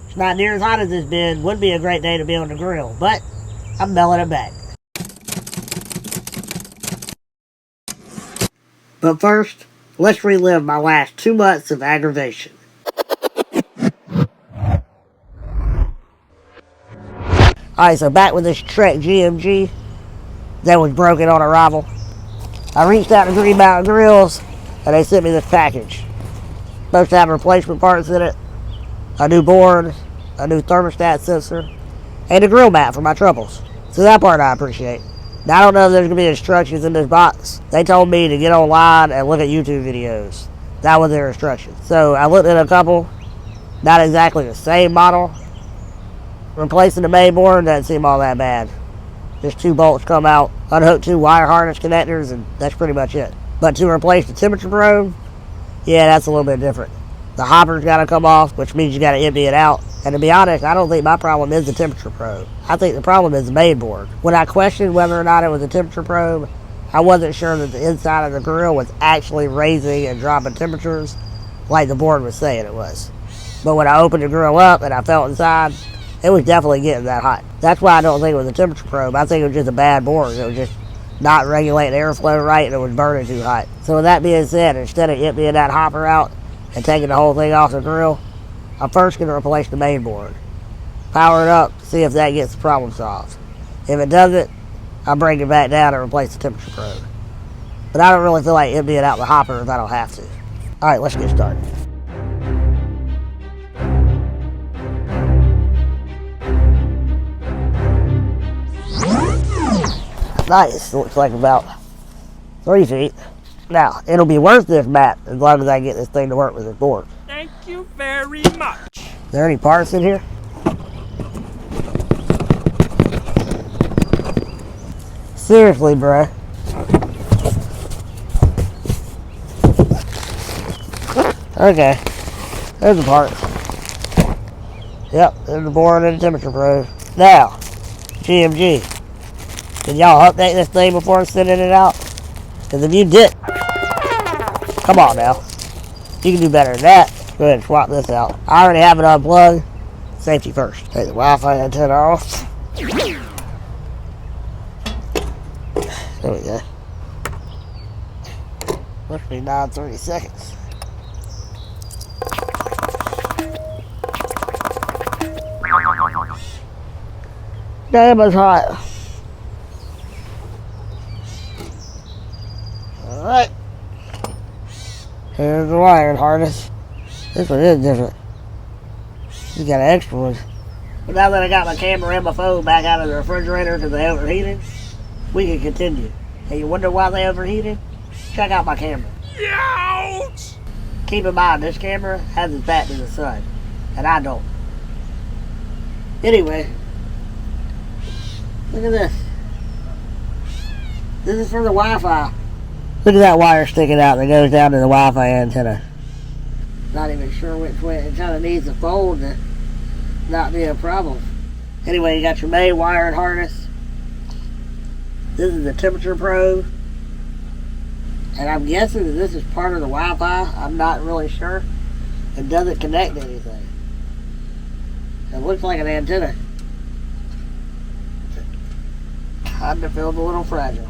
It's not near as hot as it's been. Would be a great day to be on the grill, but I'm melting it back. But first, let's relive my last 2 months of aggravation. Alright, so back with this Trek GMG that was broken on arrival. I reached out to Green Mountain Grills and they sent me this package. Supposed to have replacement parts in it, a new board, a new thermostat sensor, and a grill mat for my troubles. So that part I appreciate. Now I don't know if there's going to be instructions in this box. They told me to get online and look at YouTube videos. That was their instructions. So I looked at a couple, not exactly the same model. Replacing the main board doesn't seem all that bad. Just 2 bolts come out, unhook 2 wire harness connectors, and that's pretty much it. But to replace the temperature probe, yeah, that's a little bit different. The hopper's got to come off, which means you got to empty it out. And to be honest, I don't think my problem is the temperature probe. I think the problem is the main board. When I questioned whether or not it was a temperature probe, I wasn't sure that the inside of the grill was actually raising and dropping temperatures like the board was saying it was. But when I opened the grill up and I felt inside, it was definitely getting that hot. That's why I don't think it was a temperature probe. I think it was just a bad board. It was just not regulating airflow right and it was burning too hot. So with that being said, instead of emptying that hopper out and taking the whole thing off the grill, I'm first going to replace the main board. Power it up, see if that gets the problem solved. If it doesn't, I'll bring it back down and replace the temperature probe. But I don't really feel like emptying out the hopper if I don't have to. Alright, let's get started. Nice, looks like about 3 feet. Now, it'll be worth this mat as long as I get this thing to work with this board. Thank you very much. Is there any parts in here? Seriously, bro. Okay, there's the parts. Yep, there's the board and the temperature probe. Now, GMG. Did y'all update this thing before sending it out? Because if you did, come on now. You can do better than that. Go ahead and swap this out. I already have it unplugged. Safety first. Take the Wi-Fi antenna off. There we go. Must be 9:30 seconds. Damn, it's hot. Alright. Here's the wiring harness. This one is different. You got an extra one. But now that I got my camera and my phone back out of the refrigerator because they overheated, we can continue. Hey, you wonder why they overheated? Check out my camera. Ouch! Keep in mind, this camera has its back to the sun, and I don't. Anyway, look at this. This is for the Wi-Fi. Look at that wire sticking out that goes down to the Wi-Fi antenna. Not even sure which way. It kind of needs to fold to not be a problem. Anyway, you got your main wire and harness. This is the temperature probe. And I'm guessing that this is part of the Wi-Fi. I'm not really sure. It doesn't connect to anything. It looks like an antenna. Kind of feels a little fragile.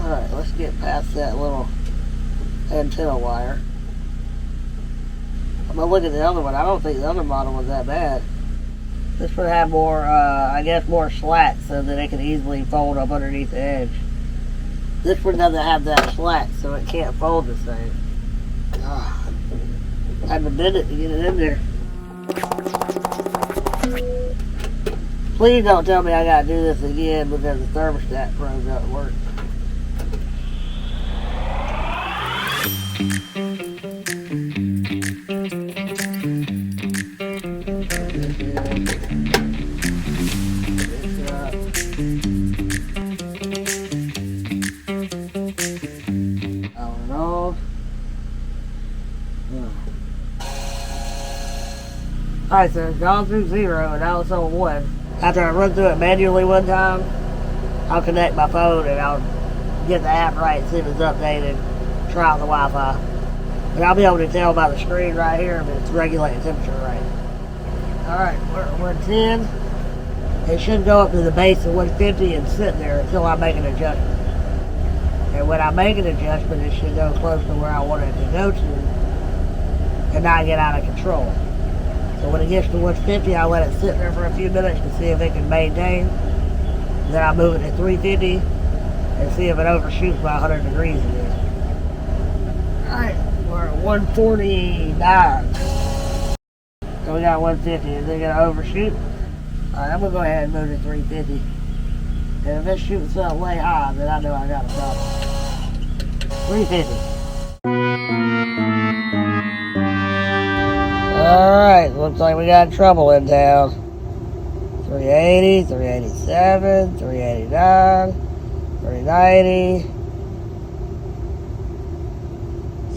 Alright, let's get past that little antenna wire. I'm gonna look at the other one. I don't think the other model was that bad. This would have more, I guess more slats so that it can easily fold up underneath the edge. This one doesn't have that slat, so it can't fold the same. I had to bend it to get it in there. Please don't tell me I gotta do this again because the thermostat probe doesn't work. Alright, so it's gone through 0 and now it's on 1. After I run through it manually one time, I'll connect my phone and I'll get the app right, see if it's updated, try out the Wi-Fi. But I'll be able to tell by the screen right here if it's regulating temperature right. Alright, we're at 110. It should go up to the base of 150 and sit there until I make an adjustment. And when I make an adjustment, it should go close to where I want it to go to and not get out of control. So when it gets to 150, I let it sit there for a few minutes to see if it can maintain. Then I move it to 350 and see if it overshoots by 100 degrees again. Alright, we're at 149. So we got 150. Is it going to overshoot? Alright, I'm going to go ahead and move to 350. And if it shoots up way high, then I know I got a problem. 350. Alright, looks like we got trouble in town. 380, 387, 389, 390.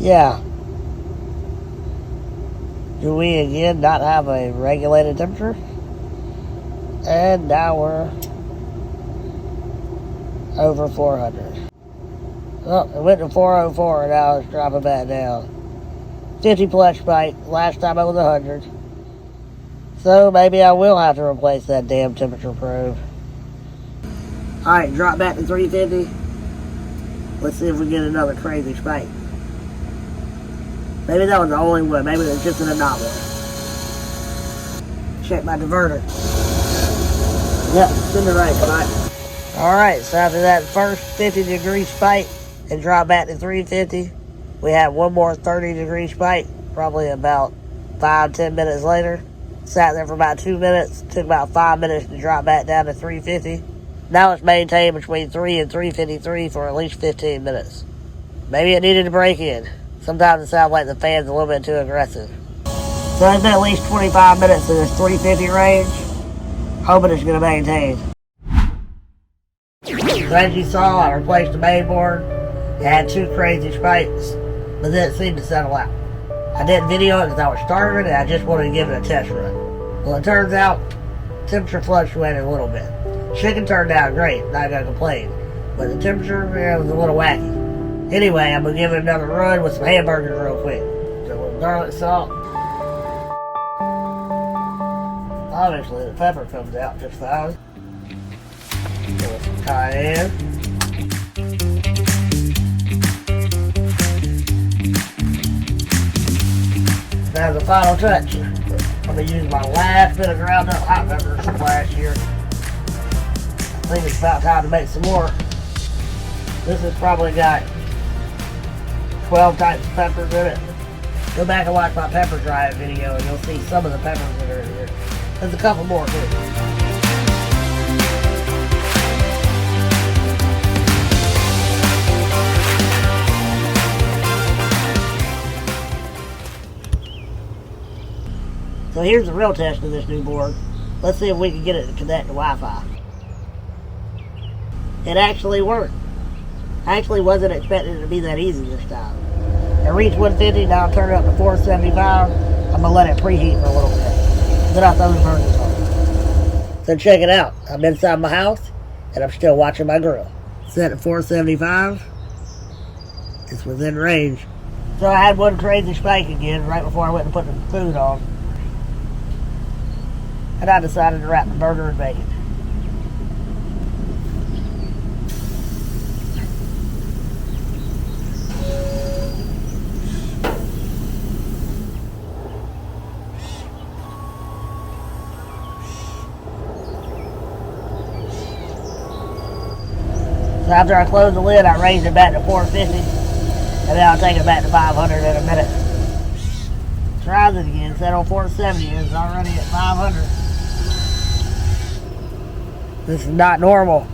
Yeah. Do we again not have a regulated temperature? And now we're over 400. Oh, it went to 404 and now it's dropping back down. 50 plus spike. Last time it was 100. So maybe I will have to replace that damn temperature probe. Alright, drop back to 350. Let's see if we get another crazy spike. Maybe that was the only one. Maybe it's just an anomaly. Check my diverter. Yep, it's in the right spot. Alright, so after that first 50 degree spike and drop back to 350, we had one more 30 degree spike, probably about 5-10 minutes later. Sat there for about 2 minutes, took about 5 minutes to drop back down to 350. Now it's maintained between 3 and 353 for at least 15 minutes. Maybe it needed to break in. Sometimes it sounds like the fan's a little bit too aggressive. So it's been at least 25 minutes in this 350 range. Hoping it's going to maintain. So as you saw, I replaced the mainboard. It had 2 crazy spikes, but then it seemed to settle out. I didn't video it because I was starving and I just wanted to give it a test run. Well, it turns out, temperature fluctuated a little bit. Chicken turned out great, not going to complain. But the temperature, was a little wacky. Anyway, I'm going to give it another run with some hamburgers real quick. So a little garlic salt. Obviously, the pepper comes out just fine. With some cayenne. Now the final touch. I'm going to use my last bit of ground up hot peppers from last year. I think it's about time to make some more. This has probably got 12 types of peppers in it. Go back and watch my pepper drying video and you'll see some of the peppers that are in here. There's a couple more too. So here's the real test of this new board. Let's see if we can get it to connect to Wi-Fi. It actually worked. I actually wasn't expecting it to be that easy this time. It reached 150, now I'll turn it up to 475. I'm going to let it preheat for a little bit. Then I'll throw the burners on. So check it out. I'm inside my house, and I'm still watching my grill. Set at 475. It's within range. So I had one crazy spike again right before I went and put the food on. And I decided to wrap the burger in bacon. So after I close the lid, I raise it back to 450, and then I'll take it back to 500 in a minute. Tries it again, set on 470, it's already at 500. This is not normal.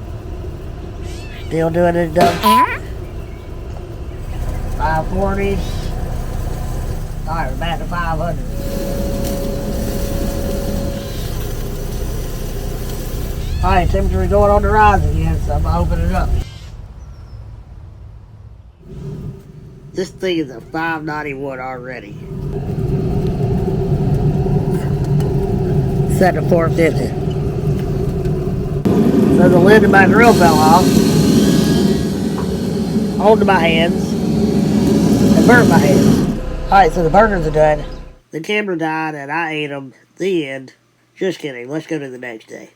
Still doing it dumb. 540. Alright, we're back to 500. Alright, temperature is going on the rise again, so I'm going to open it up. This thing is a 591 already. Set to 450. So the lid of my grill fell off. Onto my hands. And burnt my hands. Alright, so the burgers are done. The camera died and I ate them. The end. Just kidding. Let's go to the next day.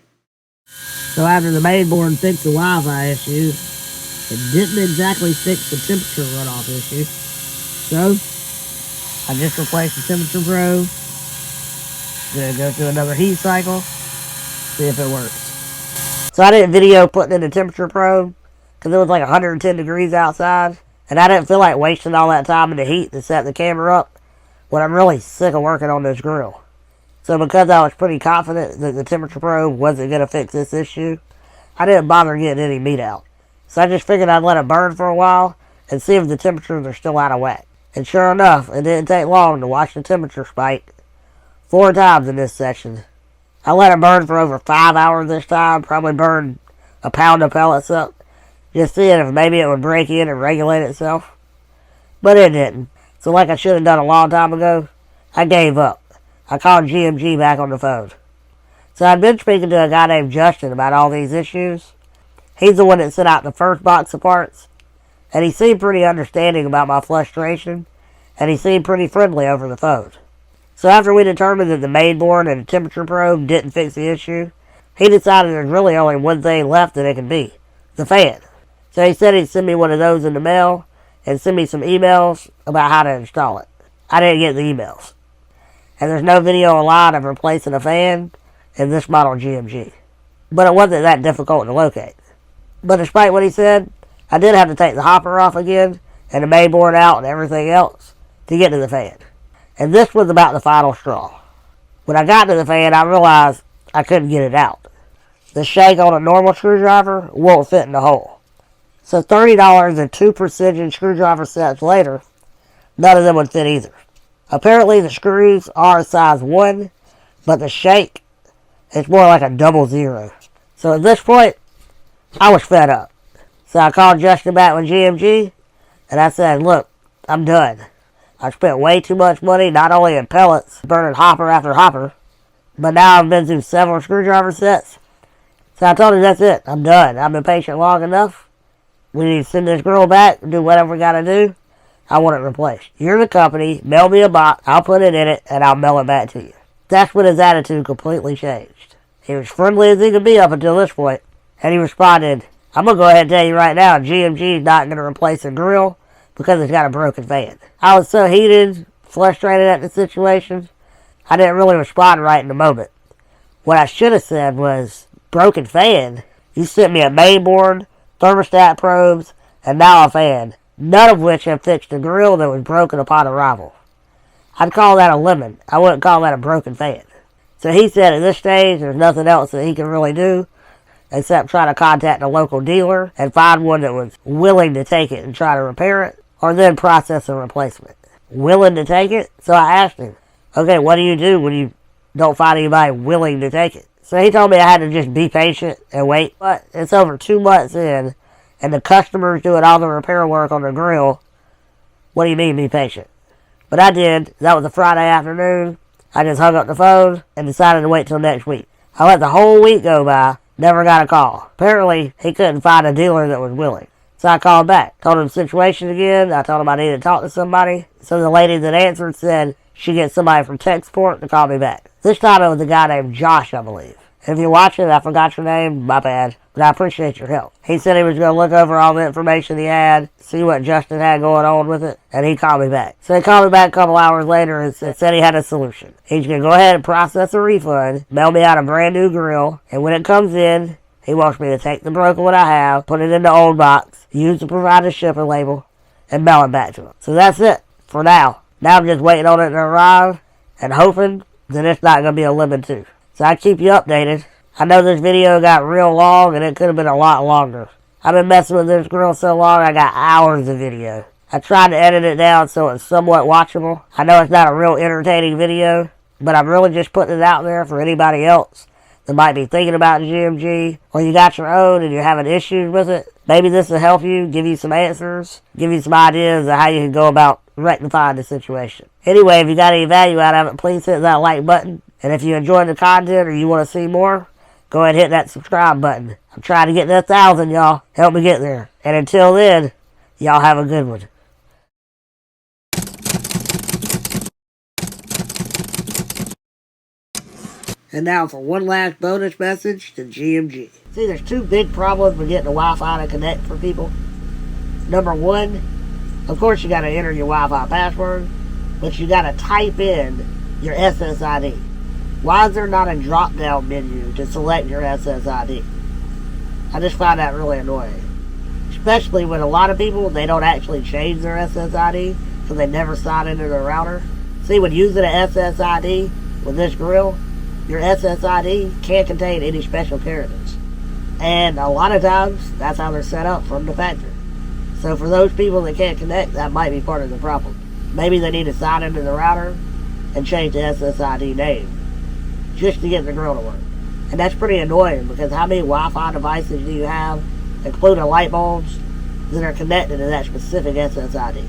So after the mainboard fixed the Wi-Fi issue, it didn't exactly fix the temperature runoff issue. So, I just replaced the temperature probe. Gonna go through another heat cycle. See if it works. So I didn't video putting in the temperature probe because it was like 110 degrees outside. And I didn't feel like wasting all that time in the heat to set the camera up when I'm really sick of working on this grill. So because I was pretty confident that the temperature probe wasn't going to fix this issue, I didn't bother getting any meat out. So I just figured I'd let it burn for a while and see if the temperatures are still out of whack. And sure enough, it didn't take long to watch the temperature spike 4 times in this section. I let it burn for over 5 hours this time, probably burned a pound of pellets up, just seeing if maybe it would break in and regulate itself. But it didn't. So like I should have done a long time ago, I gave up. I called GMG back on the phone. So I'd been speaking to a guy named Justin about all these issues. He's the one that sent out the first box of parts, and he seemed pretty understanding about my frustration, and he seemed pretty friendly over the phone. So after we determined that the mainboard and the temperature probe didn't fix the issue, he decided there's really only one thing left that it can be: the fan. So he said he'd send me one of those in the mail and send me some emails about how to install it. I didn't get the emails. And there's no video online of replacing a fan in this model GMG. But it wasn't that difficult to locate. But despite what he said, I did have to take the hopper off again and the mainboard out and everything else to get to the fan. And this was about the final straw. When I got to the fan, I realized I couldn't get it out. The shank on a normal screwdriver won't fit in the hole. So $30 and 2 precision screwdriver sets later, none of them would fit either. Apparently the screws are a size 1, but the shank is more like a 00. So at this point, I was fed up. So I called Justin back with GMG, and I said, look, I'm done. I spent way too much money, not only in pellets, burning hopper after hopper, but now I've been through several screwdriver sets. So I told him that's it, I'm done. I've been patient long enough. We need to send this girl back, do whatever we gotta do. I want it replaced. You're the company, mail me a box, I'll put it in it, and I'll mail it back to you. That's when his attitude completely changed. He was friendly as he could be up until this point, and he responded, I'm going to go ahead and tell you right now, GMG is not going to replace the grill because it's got a broken fan. I was so heated, frustrated at the situation, I didn't really respond right in the moment. What I should have said was, broken fan? You sent me a mainboard, thermostat probes, and now a fan, none of which have fixed the grill that was broken upon arrival. I'd call that a lemon. I wouldn't call that a broken fan. So he said at this stage, there's nothing else that he can really do except try to contact a local dealer and find one that was willing to take it and try to repair it, or then process a replacement. Willing to take it? So I asked him, okay, what do you do when you don't find anybody willing to take it? So he told me I had to just be patient and wait. But it's over 2 months in, and the customer's doing all the repair work on the grill. What do you mean be patient? But I did. That was a Friday afternoon. I just hung up the phone and decided to wait till next week. I let the whole week go by. Never got a call. Apparently, he couldn't find a dealer that was willing. So I called back. Told him the situation again. I told him I needed to talk to somebody. So the lady that answered said she gets somebody from tech support to call me back. This time it was a guy named Josh, I believe. If you're watching, I forgot your name. My bad. But I appreciate your help. He said he was going to look over all the information he had, see what Justin had going on with it, and he called me back. So he called me back a couple hours later and said he had a solution. He's going to go ahead and process a refund, mail me out a brand new grill, and when it comes in, he wants me to take the broken one I have, put it in the old box, use the provided shipping label, and mail it back to him. So that's it for now. Now I'm just waiting on it to arrive and hoping that it's not going to be a lemon too. So I keep you updated. I know this video got real long and it could have been a lot longer. I've been messing with this grill so long I got hours of video. I tried to edit it down so it's somewhat watchable. I know it's not a real entertaining video, but I'm really just putting it out there for anybody else that might be thinking about GMG, or you got your own and you're having issues with it. Maybe this will help you, give you some answers, give you some ideas of how you can go about rectifying the situation. Anyway, if you got any value out of it, please hit that like button. And if you enjoyed the content or you want to see more, go ahead and hit that subscribe button. I'm trying to get to 1,000, y'all. Help me get there. And until then, y'all have a good one. And now for one last bonus message to GMG. See, there's two big problems with getting the Wi-Fi to connect for people. Number one, of course you gotta enter your Wi-Fi password, but you gotta type in your SSID. Why is there not a drop-down menu to select your SSID? I just find that really annoying. Especially when a lot of people, they don't actually change their SSID, so they never sign into their router. See, when using an SSID with this grill, your SSID can't contain any special characters. And a lot of times, that's how they're set up from the factory. So for those people that can't connect, that might be part of the problem. Maybe they need to sign into the router and change the SSID name just to get the grill to work. And that's pretty annoying because how many Wi-Fi devices do you have, including light bulbs, that are connected to that specific SSID?